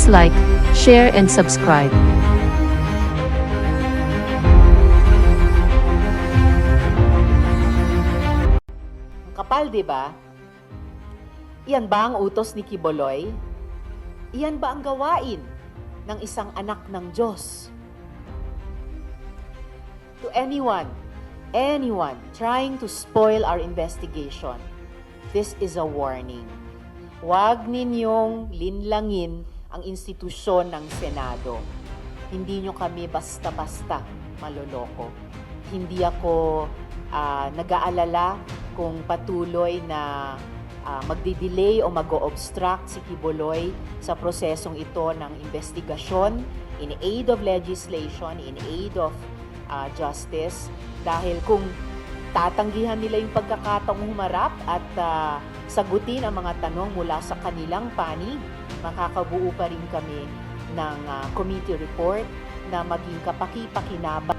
Please like, share and subscribe. Kapal, di ba? Iyan ba ang utos ni Quiboloy? Iyan ba ang gawain ng isang anak ng Diyos? To anyone trying to spoil our investigation, this is a warning. Huwag ninyong linlangin ang institusyon ng Senado. Hindi nyo kami basta-basta maloloko. Hindi ako nag-aalala kung patuloy na magdi-delay o mag-o-obstruct si Quiboloy sa prosesong ito ng investigasyon in aid of legislation, in aid of justice. Dahil kung tatanggihan nila yung pagkakataong humarap at sagutin ang mga tanong mula sa kanilang panig, makakabuo pa rin kami ng committee report na maging kapaki-pakinabang.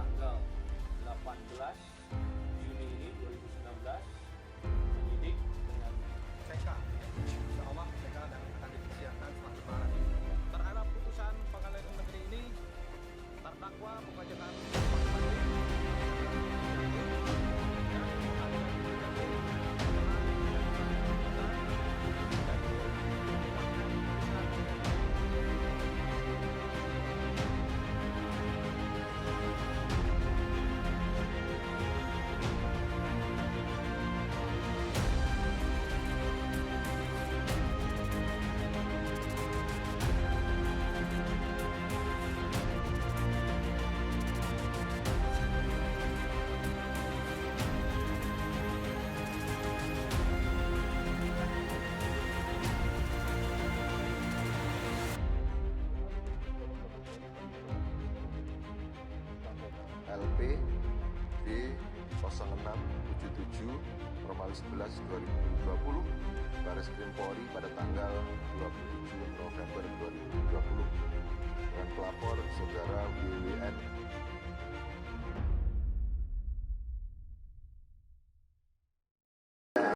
Tanggal 18 Juni ini 2019 penyidik dengan TK Insya Allah TK dan akan dipersiapkan semakin malam. terhadap putusan pengadilan negeri ini terdakwa membacakan LP D 0677 Romawi 11 2020 Baris Krim Polri pada tanggal 27 November 2020 dengan pelapor saudara WWN